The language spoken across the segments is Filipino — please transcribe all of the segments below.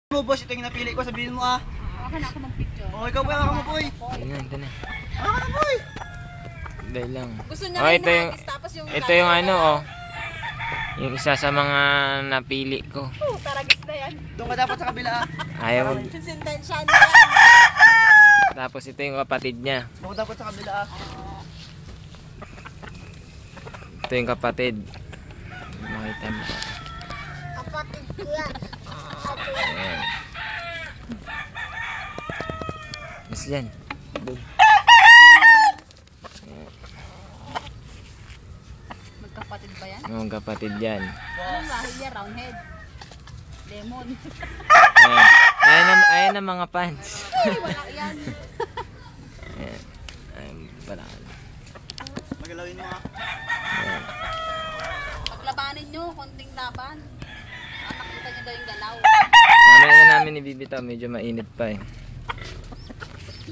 Mo boss, ito yung napili ko, sabihin mo ah. Ako na ako mag-picture. Oh, ikaw po, ako mo boy. Ayan, ito na. Ako na boy. Dahil lang. Gusto niya Oh, rin ito yung, na tapos yung ito yung ano, oh. Yung isa sa mga napili ko. Taragis na yan. Doon ka dapat sa kabila ah. Ayaw mo. Yung sentensya niya. Tapos ito yung kapatid niya. Doon ka dapat sa kabila ah. Ito yung kapatid. Makita mo. Kapatid ko yan. Ayan. Mas yan. Doon. Magkapatid ba yan? Yung kapatid yan. Anong lahi niya? Round head. Lemon. Ayan. Ayan ang mga pants. Ay, wala yan. Ayan. Ayan pala. Magalawin mo ah. Ayan. Paglabanin nyo, konting laban. Nakita nyo daw yung galaw. Mamaya na namin ibibitaw. Medyo mainit pa eh.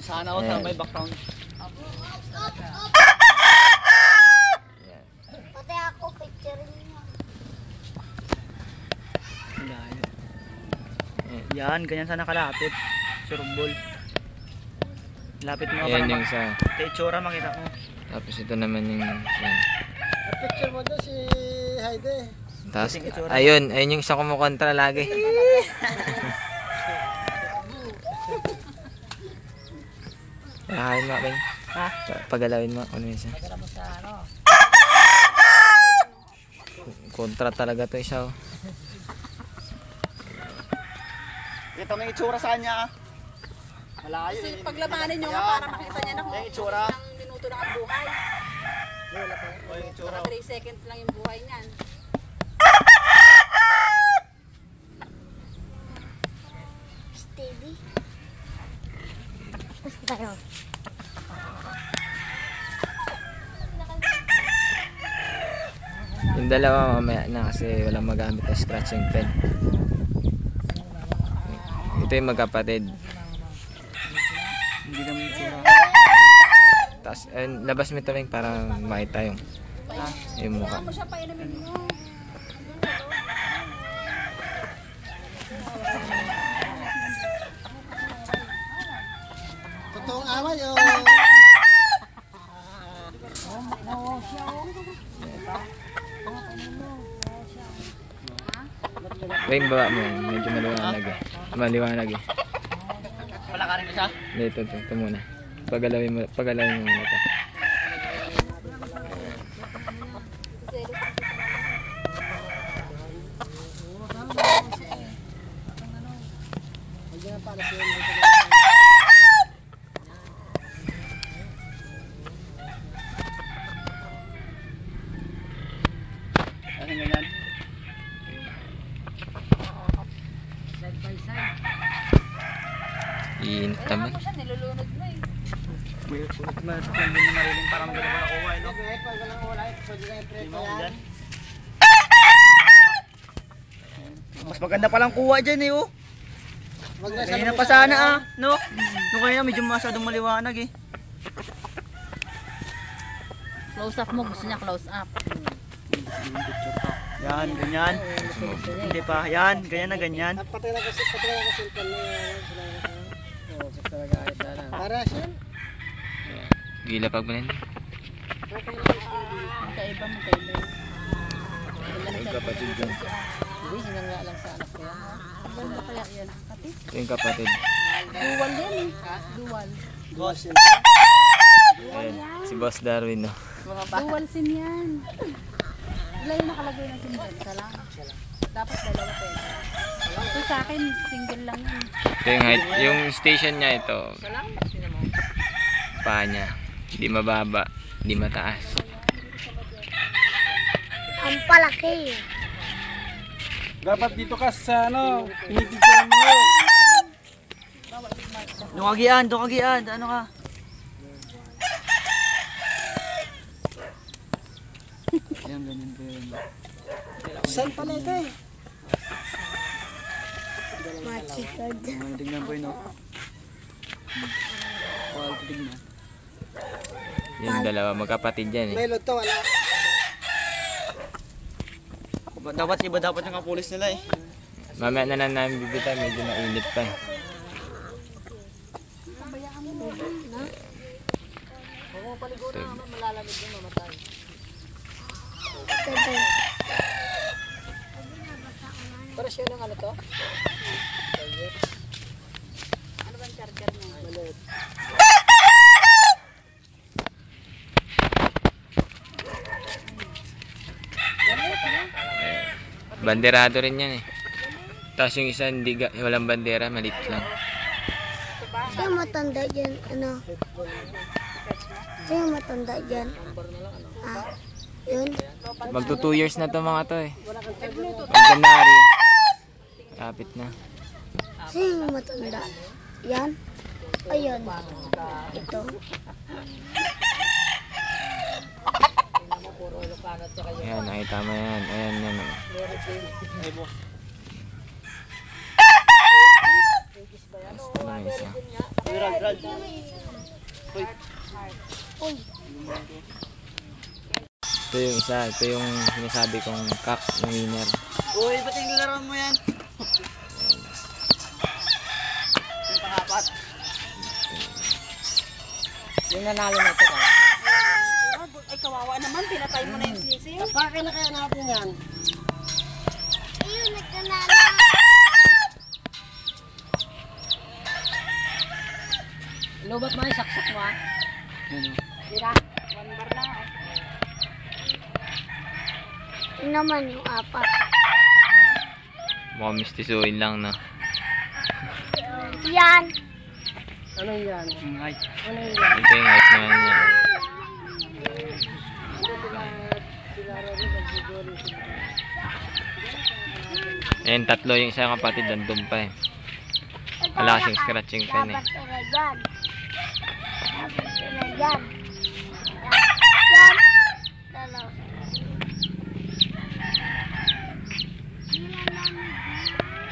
Sana ako sa may background. Ayan. Pati ako, picturein nyo. Yan, ganyan sana kalapit. Surumbol. Lapit mo Ayan para yung sa... itsura makita mo. Tapos ito naman yung... Ayan. Picture mo doon si Heide. Tapos, ayun yung isa kumukontra lagi. Pakain mo, King. Ha? Pagalawin mo, ano isa. Kontra talaga to isa, oh. Kita mo yung itsura sa kanya ah. Malayo Kasi eh. paglabanin nyo Ayan. para makita niya na kung Yung itsura. ilang minuto lang ang buhay. Oh, yung itsura. Mga 3 seconds lang yung buhay niyan. Steady. Gusto tayo. Yung dalawa mamaya na kasi walang magamit na scratching pen. Ito yung magkapatid. Hindi naman yung itsura. Tapos, labas mo ito, King, para makita yung mukha. Mo siya painumin mo. Totoong away o. King, baba mo. Medyo maliwanag eh. Maliwanag eh. Wala ka rin isa? Ito muna. Pagalawin mo muna ito. Ano ganyan? Iinit naman. Ako siya, nilulunod mo eh. Mas hindi na mariling para maganda mo nakuha eh no? Pag walang wala eh, pwede na yung preto yan. Mas maganda palang kuha dyan eh oh. Ganyan pa sana ah, no? Nung kaya medyo masyadong maliwanag eh. Close up mo, gusto niya close up. Yan, ganyan. Hindi pa, yan, ganyan na ganyan. Patay na kasi cellphone na yan. Oo, basta nag-aayos na lang. Para siya. Gila pag manin. Magkaiba. Yung kapatid yun. Hindi, sinangga lang sa anak ko yan. Ganda kaya yan. Kapit. Ito yung kapatid. Dual yan eh. Dual. Boss, Ayan, si Boss Darwin, no? Dual sim yan. Wala yung nakalagay na sim dyan. Isa lang. Dapat dalawa pwede. Ito sa akin, single lang yun. Ito yung height. Yung station niya ito. Isa lang? Sino mo? Paa niya. Hindi mababa. Hindi mataas. Ang palaki. Dapat dito ka sa ano, pinipicturean mo. doon kagian, ano ka? Yan, ganyan po yun. Saan pala ito eh? Tingnan po yun oh. Tingnan. Yung dalawa magkapatid yan eh. May luto, wala. Dapat iba dapat yung kapulis nila eh. Mamaya na lang namin bibitaw, medyo mainit pa eh. Huwag mo paliguan naman, malalamig yung mamatay. Para siya ng ano to? Ano bang charger niya? Maliit. Banderado rin yan eh. Tapos yung isa hindi walang bandera, maliit lang. Sino matanda dyan? Ano? Sino matanda dyan? Ah, yun? Magto 2 years na to mga to eh. January. Kapit na. Sino matanda? Yan? Ayun. Ito. Ayan, nakita mo yan. Ayan yan. Oh. Ito na isa. Ito yung isa. Ito yung sinasabi kong cock ng winner. Uy, ba't yung laro mo yan? Yung pang-apat. Yung nanalo na ito ka. Ay, kawawa naman. Pinatay mo na yung sisig. Tapakin na kaya natin yan. Ayun, nagkanala. Lubat mo ay saksak mo ah. Dira, 1 bar lang. Yun naman yung apat. Mukhang mistisuin lang na. Yan. Ano yan? Ay, Ano yan? Ito yung height naman niya. Ayan, tatlo yung isang kapatid, nandun pa eh. Wala kasing scratching pen eh. Labas sila dyan. Labas sila dyan. Yan. Dalawa.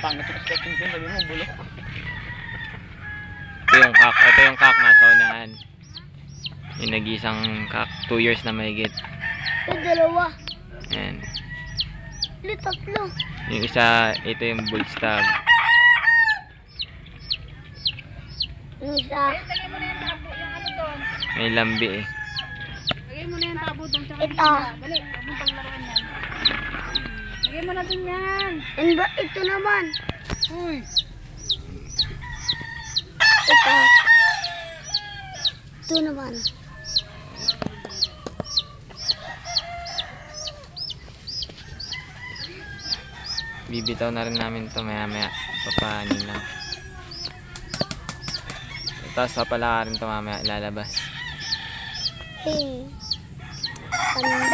pangit yung sketching ko. Sabi mo, bulok. Ito yung cock nasa unahan. Yung nag-isang cock, 2 years na mahigit. Yung dalawa. Ayan. Yung tatlo. Yung isa, ito yung bull stag. Yung isa. Lagay mo na yung tabo, yung ano doon. May lambi eh. Lagay mo na yung tabo doon. Tsaka Ito. yung isda. Dali, huwag mong paglaruan yan. Lagay mo na doon yan. Ito naman. Uy. Ito. Ito naman. Bibitaw na rin namin to maya maya. Papanin lang. Tapos papalakarin to mamaya, lalabas. Hey. Panda.